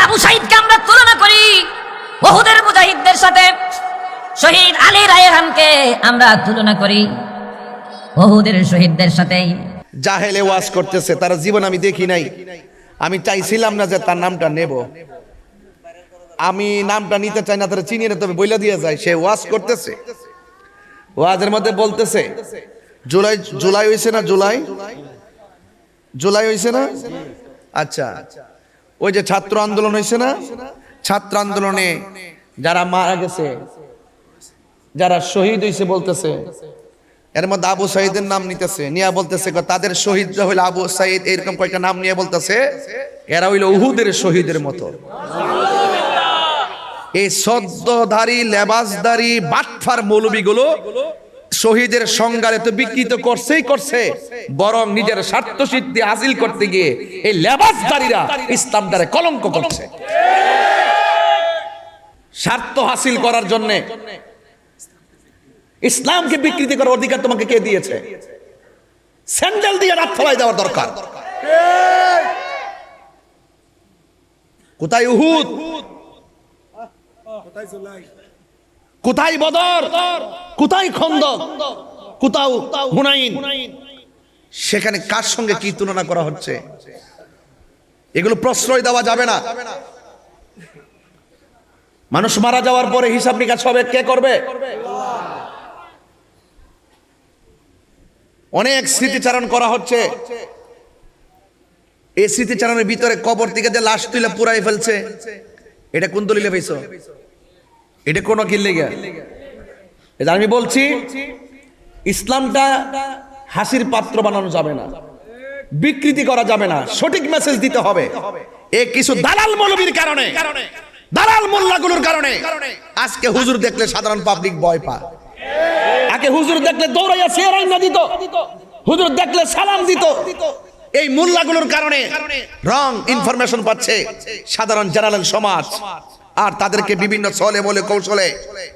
আবু সাঈদকে আমরা তুলনা করি উহুদের মুজাহিদদের সাথে, শহীদ আলী রায়হানকে আমরা তুলনা করি উহুদের শহীদদের সাথে। জাহেলে ওয়াজ করতেছে, তার জীবন আমি দেখি নাই। আমি চাইছিলাম না যে তার নামটা নেব, আমি নামটা নিতে চাই না, তারা চিনিয়ে তবে বইলা দিয়ে যায়। সে ওয়াজ করতেছে, ওয়াজের মধ্যে বলতেছে জুলাই হইছে না, জুলাই হইছে না। আচ্ছা, ওই যে ছাত্র আন্দোলন হইছে না, ছাত্র আন্দোলনে যারা মারা গেছে, যারা শহীদ হইছে বলতেছে, এর মধ্যে আবু সাঈদের নাম নিতেছে, নিয়ে বলতেছে তাদের শহীদরা হইল আবু সাঈদ, এরকম কয়েকটা নাম নিয়ে বলতেছে এরা হইল উহুদের শহীদের মতো। এই সদ্যধারী লেবাসধারী বাটফার মৌলবীগুলো শহীদের সংজ্ঞারে তো বিকৃত করছে, বরং নিজের স্বার্থ সিদ্ধি হাসিল করতে গিয়ে এই লেবাসধারীরা ইসলামটারে কলঙ্ক করছে। স্বার্থ হাসিল করার জন্য ইসলামকে বিকৃতি করার অধিকার তোমাকে কে দিয়েছে? স্যান্ডেল দিয়ে রাত ফলাই দেওয়ার দরকার। কোথায় উহুদ, কোথায় বদর, কোথায় খন্দক, কোথাও হুনাইন? সেখানে কার সঙ্গে কি তুলনা করা হচ্ছে? এগুলো প্রশ্রয় দেওয়া যাবে না। মানুষ মারা যাওয়ার পরে হিসাব নিকাশ হবে কে করবে? অনেক স্মৃতিচারণ করা হচ্ছে, এই স্মৃতিচারণের ভিতরে কবর থেকে যে লাশ তুলে পুরাই ফেলছে, এটা কোন দলিলে পাইছো? এটা কোন কিল্লে গিয়া? আমি বলছি ইসলামটা হাসির পাত্র বানানো যাবে না, বিকৃতি করা যাবে না, সঠিক মেসেজ দিতে হবে। এই কিছু দালাল মৌলবীর কারণে, দালাল মোল্লাগুলোর কারণে আজকে হুজুর দেখলে সাধারণ পাবলিক ভয় পায়। আগে হুজুর দেখলে দৌড়াইয়া চেয়ারাই না দিত, হুজুর দেখলে সালাম দিত। এই মোল্লাগুলোর কারণে রং ইনফরমেশন পাচ্ছে সাধারণ জেনারেল সমাজ, আর তাদেরকে বিভিন্ন ছলে বলে কৌশলে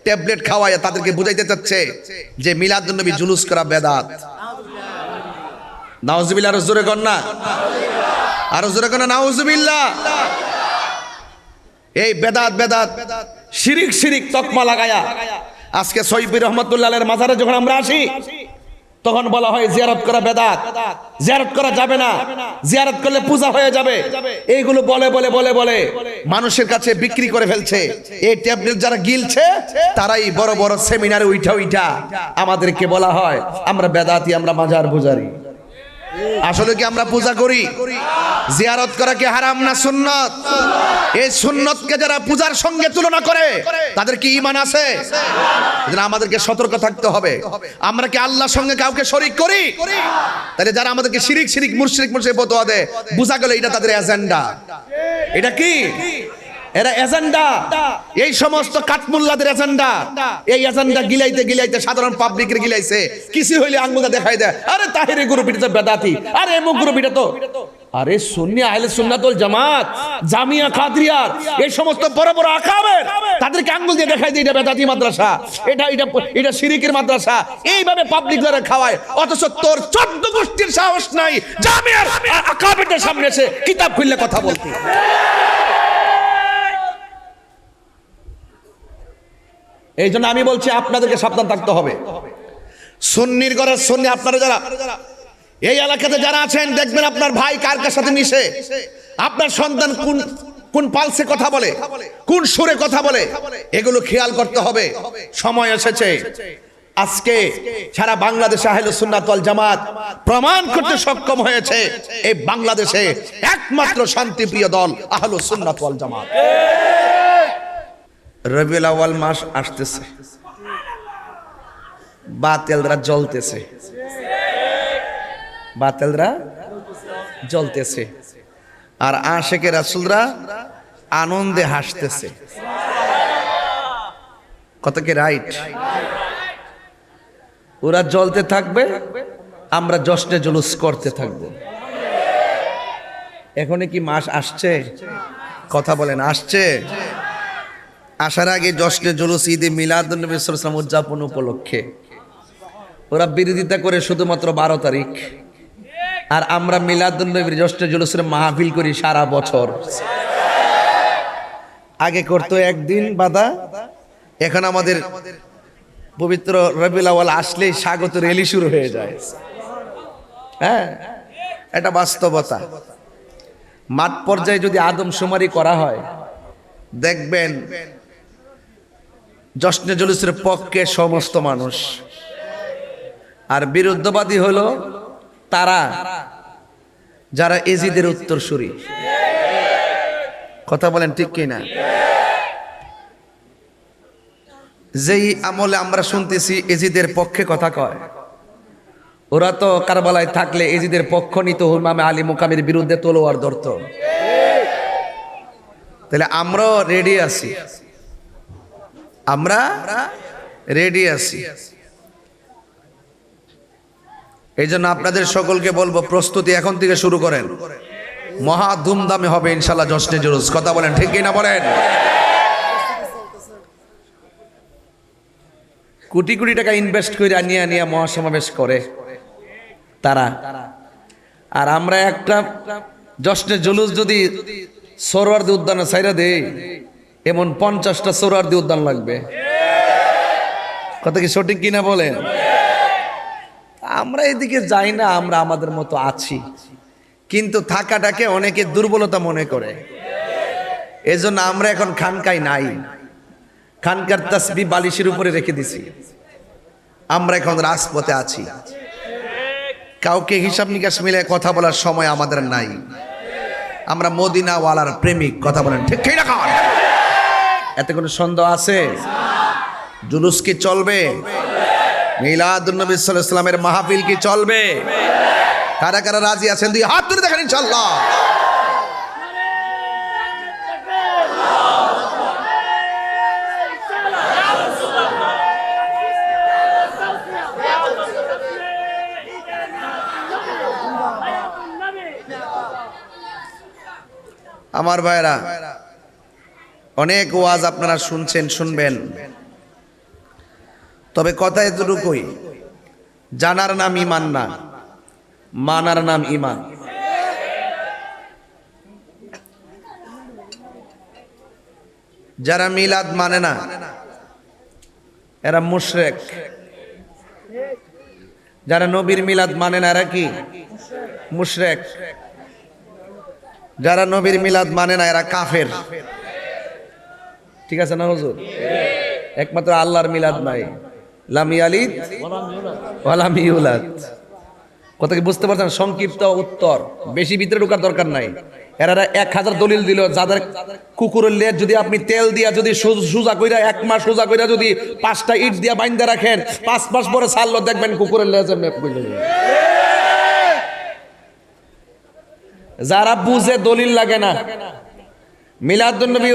ট্যাবলেট খাওয়াইয়া তাদেরকে বুঝাইতে চাচ্ছে যে মিলাদুন নবী জুলুস করা বেদাত। নাউজুবিল্লাহ, আরো জোরে কর না, আরো জোরে কর না, নাউজুবিল্লাহ। এই বেদাত বেদাত শিরিক শিরিক তকমা লাগায়া আজকে সৈয়দ রহমতুল্লাহ আলাইহির মাজারে যখন আমরা আসি তখন বলা হয় জিয়ারত করা বেদাত, জিয়ারত করা যাবে না, জিয়ারত করলে পূজা হয়ে যাবে। এইগুলো বলে বলে বলে বলে মানুষের কাছে বিক্রি করে ফেলছে। এই ট্যাবলেট যারা গিলছে তারাই বড় বড় সেমিনারে উঠা আমাদেরকে বলা হয় আমরা বেদাতি, আমরা মাজার পূজারি। আসলে কি আমরা পূজা করি? জিয়ারত করা কি হারাম না সুন্নত? এই সুন্নতকে যারা পূজার সঙ্গে তুলনা করে তাদের কি ঈমান আছে? আমাদেরকে সতর্ক থাকতে হবে। আমরা কি আল্লাহর সঙ্গে কাউকে শরীক করি? তাহলে যারা আমাদেরকে শিরিক শিরিক মুশরিক ফতোয়া দেয়, বোঝা গেল এটা তাদের এজেন্ডা। এটা কি? এরা এজেন্ডা, এই সমস্ত কাঠমুল্লাদের এজেন্ডা। এই এজেন্ডা গিলাইতে গিলাইতে সাধারণ পাবলিকের গিলাইছে। কিছু হইলে আঙ্গুলটা দেখাই দেয়, আরে তাহিরি গ্রুপ এটা তো বেদাতি, আরে এমুক গ্রুপ এটা তো, আরে সুন্নি আহলে সুন্নাত ওয়াল জামাত, জামিয়া কাদরিয়ার এই সমস্ত বড় বড় আকাবের তাদেরকে আঙ্গুল দিয়ে দেখাই দেয় এটা বেদাতি মাদ্রাসা, এটা শিরিকের মাদ্রাসা। এইভাবে পাবলিক যারা খাওয়ায়, অথচ তোর 14 গোষ্ঠীর সাহস নাই জামিয়ার আকাবেরদের সামনে এসে কিতাব খুললে কথা বলতে। এই জন্য আমি বলছি আপনাদেরকে সাবধান থাকতে হবে। সুন্নির ঘরের সুন্নি আপনারা যারা এই এলাকাতে যারা আছেন, দেখবেন আপনার ভাই কার কার সাথে মিশে, আপনার সন্তান কোন কোন পালসে কথা বলে, কোন সুরে কথা বলে, এগুলো খেয়াল করতে হবে। সময় এসেছে আজকে সারা বাংলাদেশে আহলে সুন্নাত ওয়াল জামাত প্রমাণ করতে সক্ষম হয়েছে এই বাংলাদেশে একমাত্র শান্তিপ্রিয় দল আহলে সুন্নাত ওয়াল জামাত। রবিউল আউয়াল মাস আসতেছে, বাতিলরা জ্বলতেছে, বাতিলরা জ্বলতেছে, আর আশিকে রাসূলরা আনন্দে হাসতেছে। কত কি রাইট? ওরা জ্বলতে থাকবে, আমরা জশ্নে জুলুস করতে থাকব। এখনই কি মাস আসছে? কথা বলেন, আসছে? আসার আগে জশ্নে জুলুস ঈদে মিলাদুন নবী সাল্লাল্লাহু আলাইহি ওয়াসাল্লাম উদযাপন উপলক্ষে ওরা বিরোধিতা করে শুধুমাত্র 12 তারিখ, আর আমরা মিলাদুন নবীর জশ্নে জুলুসের মাহফিল করি সারা বছর। আগে করতো একদিন বাদা, এখন আমাদের পবিত্র রবিউল আউয়াল আসলেই স্বাগত র্যালি শুরু হয়ে যায়। হ্যাঁ, এটা বাস্তবতা। মাঠ পর্যায়ে যদি আদমশুমারি করা হয়, দেখবেন জশ্নে জুলুসের পক্ষে সমস্ত মানুষ, আর বিরুদ্ধবাদী হলো তারা যারা এজিদের উত্তরসূরি। কথা বলেন ঠিক কিনা? যেই আমলে আমরা শুনতেছি এজিদের পক্ষে কথা কয়, ওরা তো কারবালায় থাকলে এজিদের পক্ষ নিত, ইমামে আলী মুকামের বিরুদ্ধে তলোয়ার ধরত। তাহলে আমরাও রেডি আছি, আমরা রেডি আছি। এই জন্য আপনাদের সকলকে বলবো, প্রস্তুতি এখন থেকে শুরু করেন। মহা ধুমধামে হবে ইনশাল্লাহ জশ্নে জুলুস। কথা বলেন ঠিক কিনা বলেন? কোটি কোটি টাকা ইনভেস্ট করে নিয়ে মহাসমাবেশ করে তারা, আর আমরা একটা জশ্নে জুলুস যদি সোহরাওয়ার্দী উদ্যানে ছাইরা দেই, এমন 50টা সোহরাওয়ার্দী উদ্যান লাগবে। কথা কি সঠিক কিনা বলেন? আমরা এদিকে যাই না, আমরা আমাদের মতো আছি, কিন্তু থাকাটাকে অনেকে দুর্বলতা মনে করে। এজন্য আমরা এখন খানকায় নাই, খানকার তাসবিহ বালিশের উপরে রেখে দিছি। আমরা এখন রাজপথে আছি, কাউকে হিসাব নিকাশ মিলে কথা বলার সময় আমাদের নাই। আমরা মদিনাওয়ালার প্রেমিক। কথা বলেন ঠিক কিনা? এতে কোনো সন্দেহ আছে? জুলুস কি চলবে? মিলাদুন নবী সাল্লাল্লাহু আলাইহি ওয়াসাল্লামের মাহফিল কি চলবে? কারা কারা রাজি আছেন দুই হাত তুলে দেখেন ইনশাআল্লাহ। আমার ভাইরা, অনেক ওয়াজ আপনারা শুনছেন, শুনবেন, তবে কথা এতটুকুই, জানার নাম ঈমান না, মানার নাম ঈমান। যারা মিলাদ মানে না এরা মুশরিক, যারা নবীর মিলাদ মানে না এরা কি? মুশরিক। যারা নবীর মিলাদ মানে না এরা কাফের। ঠিক আছে না হুজুর? একমাত্র আল্লাহর মিলাদ নাই, লাম ইয়ালিদ ওয়া লাম ইউলাদ। কথা কি বুঝতে পারছেন? সংক্ষিপ্ত উত্তর, বেশি ভিতরে ঢোকার দরকার নাই। এরা 1000 দলিল দিল, যাদের কুকুরের লেজ যদি আপনি তেল দিয়া যদি সোজা কইরা 1 মাস সোজা কইরা যদি 5টা ইট দিয়া বাইন্ধা রাখেন, 5 মাস পরে ছাড়লো দেখবেন কুকুরের লেজ মেপ কইল। যারা বুঝে দলিল লাগে না, মিলাদুন নবী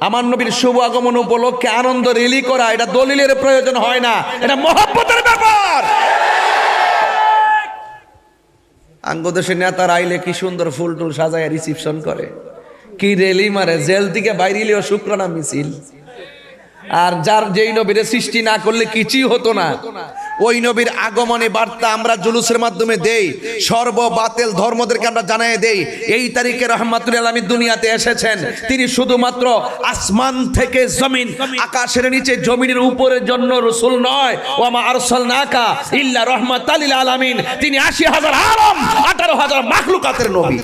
আমার নবীর শুভ আগমন উপলক্ষে আনন্দ রিলি করা, এটা দলিলের প্রয়োজন হয় না, এটা মহব্বতের ব্যাপার। আঙ্গদেশের নেতারা আইলে কি সুন্দর ফুল টুল সাজায় রিসিপশন করে, কি রেলি মারে, জেল থেকে বাইরেও শুক্রানা মিছিল। আর যার যেই নবীর সৃষ্টি না করলে কিছুই হতো না, ওই নবীর আগমনে বার্তা আমরা জুলুসের মাধ্যমে দেই, সর্ব বাতিল ধর্মদেরকে আমরা জানাই দেই এই তারিখে রহমাতুল আলামিন দুনিয়াতে এসেছেন। তিনি শুধুমাত্র আসমান থেকে জমিন, আকাশের নিচে জমিনের উপরের জন্য রাসূল নয়, ওয়া মা আরসালনাকা ইল্লা রাহমাতাল লিল আলামিন। তিনি ৮০,০০০ আলম, ১৮,০০০ মাখলুকাতের নবী।